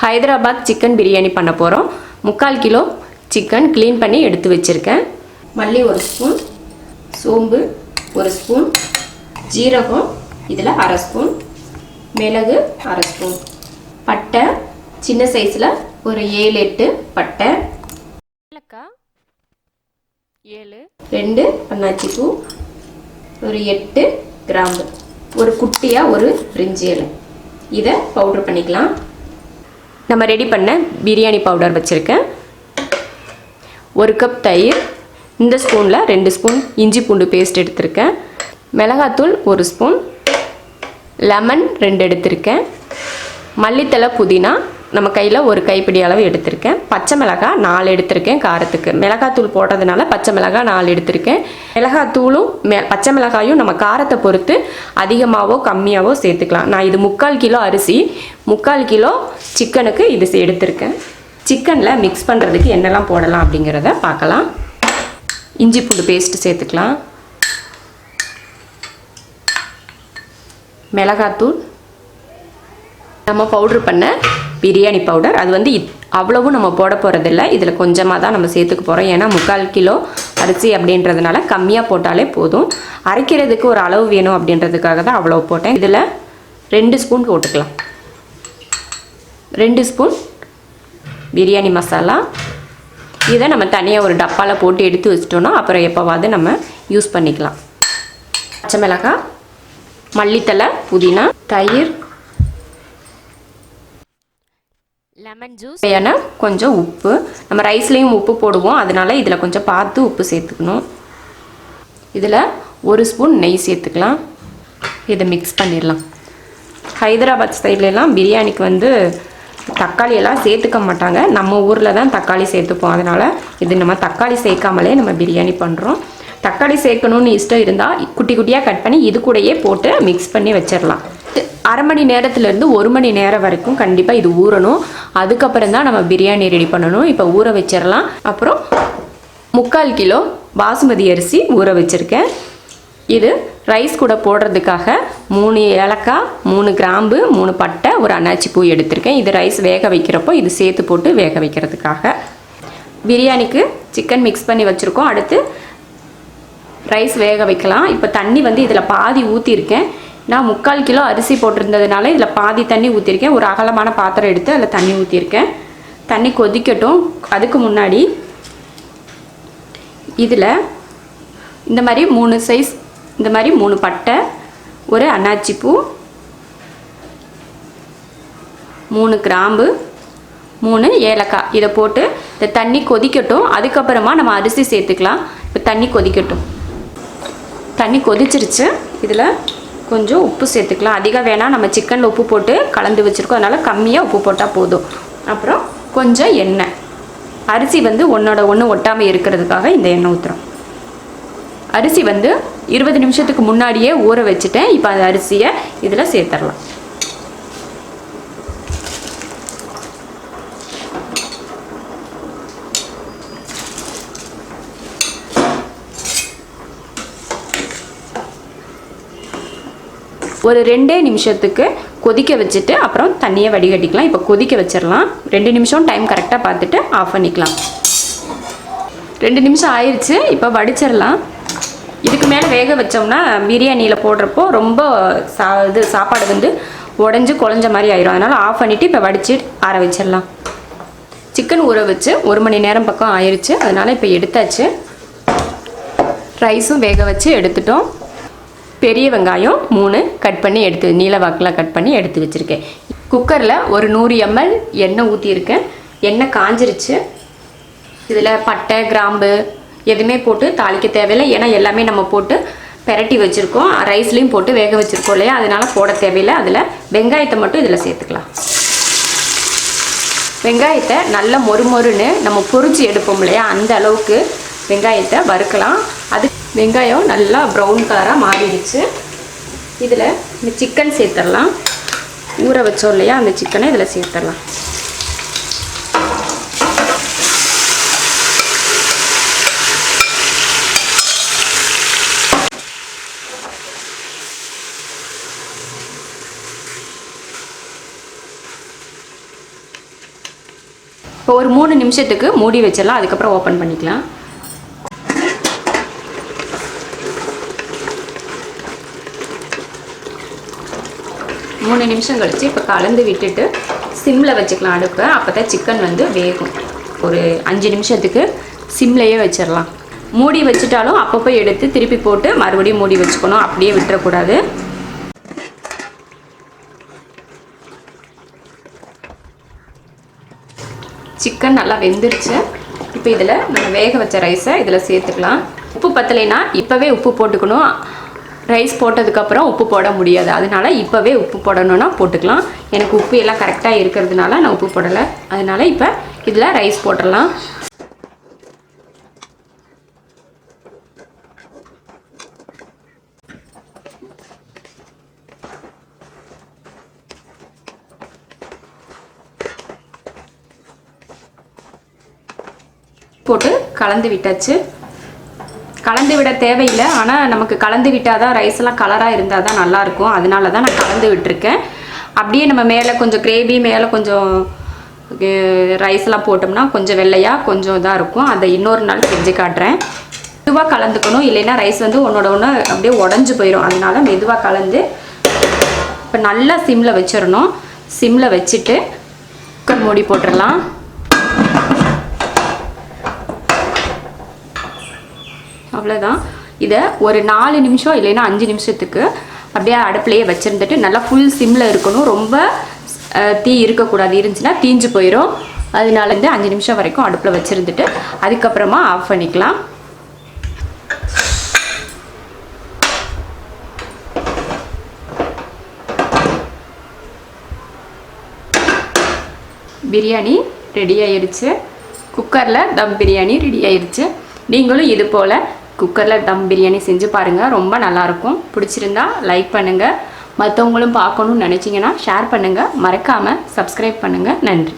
Hyderabad chicken biryani பண்ண போகிறோம். 3/4 kilo chicken clean பண்ணி எடுத்து வச்சுருக்கேன். மல்லி 1 ஸ்பூன், சோம்பு 1 ஸ்பூன், ஜீரகம் இதில் 1/2 ஸ்பூன், மிளகு 1/2 ஸ்பூன், பட்டை சின்ன சைஸில் ஒரு 7-8 பட்டை, ஏலக்காய் 7, 2 அன்னாச்சி பூ, ஒரு 8 கிராம்பு, ஒரு குட்டியாக ஒரு பிரிஞ்சி இலை. இதை பவுடர் பண்ணிக்கலாம். நம்ம ரெடி பண்ண பிரியாணி பவுடர் வச்சுருக்கேன். 1 கப் தயிர், இந்த ஸ்பூனில் 2 ஸ்பூன் இஞ்சி பூண்டு பேஸ்ட் எடுத்திருக்கேன். மிளகாத்தூள் 1 ஸ்பூன், லெமன் 2 எடுத்திருக்கேன். மல்லித்தலை புதினா நம்ம கையில் ஒரு கைப்பிடி அளவு எடுத்திருக்கேன். பச்சை மிளகாய் 4 எடுத்திருக்கேன் காரத்துக்கு. மிளகாத்தூள் போடுறதுனால பச்சை மிளகாய் 4 எடுத்திருக்கேன். மிளகாத்தூளும் பச்சை மிளகாயும் நம்ம காரத்தை பொறுத்து அதிகமாகவோ கம்மியாகவோ சேர்த்துக்கலாம். நான் இது 3/4 கிலோ அரிசி 3/4 கிலோ சிக்கனுக்கு இது எடுத்திருக்கேன். சிக்கனில் மிக்ஸ் பண்ணுறதுக்கு என்னெல்லாம் போடலாம் அப்படிங்கிறத பார்க்கலாம். இஞ்சி பூண்டு பேஸ்ட்டு சேர்த்துக்கலாம். மிளகாத்தூள், நம்ம பவுட்ரு பண்ண பிரியாணி பவுடர், அது வந்து அவ்வளவும் நம்ம போட போகிறதில்ல. இதில் கொஞ்சமாக தான் நம்ம சேர்த்துக்க போகிறோம். ஏன்னா 3/4 கிலோ அரிசி அப்படின்றதுனால கம்மியாக போட்டாலே போதும். அரைக்கிறதுக்கு ஒரு அளவு வேணும் அப்படின்றதுக்காக தான் அவ்வளோ போட்டேன். இதில் 2 ஸ்பூன் போட்டுக்கலாம். 2 ஸ்பூன் பிரியாணி மசாலா. இதை நம்ம தனியாக ஒரு டப்பாவில் போட்டு எடுத்து வச்சிட்டோன்னா அப்புறம் எப்போவாது நம்ம யூஸ் பண்ணிக்கலாம். பச்சை மிளகாய், மல்லித்தலை புதினா, தயிர், லெமன் ஜூஸ், ஏன்னா கொஞ்சம் உப்பு. நம்ம ரைஸ்லேயும் உப்பு போடுவோம், அதனால இதில் கொஞ்சம் பார்த்து உப்பு சேர்த்துக்கணும். இதில் 1 ஸ்பூன் நெய் சேர்த்துக்கலாம். இதை மிக்ஸ் பண்ணிடலாம். ஹைதராபாத் ஸ்டைலெலாம் பிரியாணிக்கு வந்து தக்காளி எல்லாம் சேர்த்துக்க மாட்டாங்க. நம்ம ஊரில் தான் தக்காளி சேர்த்துப்போம். அதனால் இது நம்ம தக்காளி சேர்க்காமலே நம்ம பிரியாணி பண்ணுறோம். தக்காளி சேர்க்கணுன்னு இஷ்டம் இருந்தால் குட்டி குட்டியாக கட் பண்ணி இது கூடயே போட்டு மிக்ஸ் பண்ணி வச்சிடலாம். 1/2 மணி நேரத்துலேருந்து 1 மணி நேரம் வரைக்கும் கண்டிப்பாக இது ஊறணும். அதுக்கப்புறம் தான் நம்ம பிரியாணி ரெடி பண்ணணும். இப்போ ஊற வச்சிடலாம். அப்புறம் 3/4 கிலோ பாசுமதி அரிசி ஊற வச்சுருக்கேன். இது ரைஸ் கூட போடுறதுக்காக 3 ஏலக்காய், 3 கிராம்பு, 3 பட்டை, ஒரு அன்னாச்சி பூ எடுத்திருக்கேன். இது ரைஸ் வேக வைக்கிறப்போ இது சேர்த்து போட்டு வேக வைக்கிறதுக்காக. பிரியாணிக்கு சிக்கன் மிக்ஸ் பண்ணி வச்சுருக்கோம். அடுத்து ரைஸ் வேக வைக்கலாம். இப்போ தண்ணி வந்து இதில் பாதி ஊற்றிருக்கேன். நான் 3/4 கிலோ அரிசி போட்டிருந்ததுனால இதில் பாதி தண்ணி ஊற்றிருக்கேன். ஒரு அகலமான பாத்திரம் எடுத்து அதில் தண்ணி ஊற்றிருக்கேன். தண்ணி கொதிக்கட்டும். அதுக்கு முன்னாடி இதில் இந்த மாதிரி 3 சைஸ், இந்த மாதிரி 3 பட்டை, ஒரு அன்னாச்சி பூ, 3 கிராம்பு, 3 ஏலக்காய் இதை போட்டு இந்த தண்ணி கொதிக்கட்டும். அதுக்கப்புறமா நம்ம அரிசி சேர்த்துக்கலாம். இப்போ தண்ணி கொதிக்கட்டும். தண்ணி கொதிச்சிருச்சு. இதில் கொஞ்சம் உப்பு சேர்த்துக்கலாம். அதிகம் வேணால், நம்ம சிக்கனில் உப்பு போட்டு கலந்து வச்சுருக்கோம். அதனால் கம்மியாக உப்பு போட்டால் போதும். அப்புறம் கொஞ்சம் எண்ணெய். அரிசி வந்து ஒன்றோட ஒன்று ஒட்டாமல் இருக்கிறதுக்காக இந்த எண்ணெய் ஊற்றுறோம். அரிசி வந்து 20 நிமிஷத்துக்கு முன்னாடியே ஊற வச்சுட்டேன். இப்போ அந்த அரிசியை இதில் சேர்த்துடலாம். ஒரு 2 நிமிஷத்துக்கு கொதிக்க வச்சுட்டு அப்புறம் தண்ணியை வடிகட்டிக்கலாம். இப்போ கொதிக்க வச்சிடலாம். 2 நிமிஷம் டைம் கரெக்டாக பார்த்துட்டு ஆஃப் பண்ணிக்கலாம். 2 நிமிஷம் ஆயிடுச்சு. இப்போ வடிச்சிடலாம். இதுக்கு மேலே வேக வச்சோம்னா பிரியாணியில் போடுறப்போ ரொம்ப சாப்பாடு வந்து உடஞ்சி குழஞ்ச மாதிரி ஆயிரும். அதனால் ஆஃப் பண்ணிவிட்டு இப்போ வடித்து ஆற வச்சிடலாம். சிக்கன் ஊற வச்சு 1 மணி நேரம் பக்கம் ஆயிடுச்சு. அதனால் இப்போ எடுத்தாச்சு. ரைஸும் வேக வச்சு எடுத்துட்டோம். பெரிய வெங்காயம் 3 கட் பண்ணி எடுத்து நீல வாக்கில் கட் பண்ணி எடுத்து வச்சுருக்கேன். குக்கரில் ஒரு 100 ml எண்ணெய் ஊற்றியிருக்கேன். எண்ணெய் காஞ்சிருச்சு. இதில் பட்டை, கிராம்பு எதுவுமே போட்டு தாளிக்க தேவையில்லை. ஏன்னா எல்லாமே நம்ம போட்டு பெரட்டி வச்சுருக்கோம். ரைஸ்லேயும் போட்டு வேக வச்சுருக்கோம் இல்லையா, அதனால் போட தேவையில்லை. அதில் வெங்காயத்தை மட்டும் இதில் சேர்த்துக்கலாம். வெங்காயத்தை நல்லா மொறுமொறுன்னு நம்ம பொரிச்சு எடுப்போம் இல்லையா, அந்த அளவுக்கு வெங்காயத்தை வறுக்கலாம். அது வெங்காயம் நல்லா ப்ரௌன் கலராக மாறிடுச்சு. இதில் இந்த சிக்கன் சேர்த்துடலாம். ஊற வச்சோம் இல்லையா, அந்த சிக்கனை இதில் சேர்த்துடலாம். இப்போ ஒரு 3 நிமிஷத்துக்கு மூடி வச்சிடலாம். அதுக்கப்புறம் ஓப்பன் பண்ணிக்கலாம். மூணு நிமிஷம் கழிச்சு இப்போ கலந்து விட்டுட்டு சிம்மில் வச்சுக்கலாம் அடுப்பை. அப்போ தான் சிக்கன் வந்து வேகும். ஒரு 5 நிமிஷத்துக்கு சிம்லையே வச்சிடலாம். மூடி வச்சுட்டாலும் அப்பப்போ எடுத்து திருப்பி போட்டு மறுபடியும் மூடி வச்சுக்கணும். அப்படியே விட்டுறக்கூடாது. சிக்கன் நல்லா வெந்துருச்சு. இப்போ இதில் நம்ம வேக வச்ச ரைஸை இதில் சேர்த்துக்கலாம். உப்பு பத்தலைன்னா இப்போவே உப்பு போட்டுக்கணும். ரைஸ் போட்டதுக்கப்புறம் உப்பு போட முடியாது. அதனால இப்போவே உப்பு போடணுன்னா போட்டுக்கலாம். எனக்கு உப்பு எல்லாம் கரெக்டாக இருக்கிறதுனால நான் உப்பு போடலை. அதனால இப்போ இதில் ரைஸ் போட்டுடலாம். போட்டு கலந்து விட்டாச்சு. கலந்து விட தேவையில்லை. ஆனால் நமக்கு கலந்து விட்டால் தான் ரைஸ் எல்லாம் கலராக இருந்தால் தான் நல்லாயிருக்கும். அதனால தான் நான் கலந்து விட்டுருக்கேன். அப்படியே நம்ம மேலே கொஞ்சம் கிரேவி மேலே கொஞ்சம் ரைஸ்லாம் போட்டோம்னா கொஞ்சம் வெள்ளையாக கொஞ்சம் இதாக இருக்கும். அதை இன்னொரு நாள் செஞ்சு காட்டுறேன். மெதுவாக கலந்துக்கணும். இல்லைன்னா ரைஸ் வந்து ஒன்றோட ஒன்று அப்படியே உடஞ்சி போயிடும். அதனால மெதுவாக கலந்து இப்போ நல்லா சிம்மில் வச்சிடணும். சிம்மில் வச்சுட்டு குக்கர் மூடி போட்டுடலாம். அவ்வளோதான். இதை ஒரு 4 நிமிஷம் இல்லைன்னா 5 நிமிஷத்துக்கு அப்படியே அடுப்புலையே வச்சுருந்துட்டு நல்லா ஃபுல் சிம்மில் இருக்கணும். ரொம்ப தீ இருக்கக்கூடாது. இருந்துச்சுன்னா தீஞ்சு போயிடும். அதனால 5 நிமிஷம் வரைக்கும் அடுப்பில் வச்சுருந்துட்டு அதுக்கப்புறமா ஆஃப் பண்ணிக்கலாம். பிரியாணி ரெடி ஆயிடுச்சு. குக்கரில் தம் பிரியாணி ரெடி ஆயிடுச்சு. நீங்களும் இது போல் குக்கரில் தம் பிரியாணி செஞ்சு பாருங்கள். ரொம்ப நல்லாயிருக்கும். பிடிச்சிருந்தா லைக் பண்ணுங்கள். மற்றவங்களும் பார்க்கணுன்னு நினச்சிங்கன்னா ஷேர் பண்ணுங்கள். மறக்காமல் சப்ஸ்கிரைப் பண்ணுங்கள். நன்றி.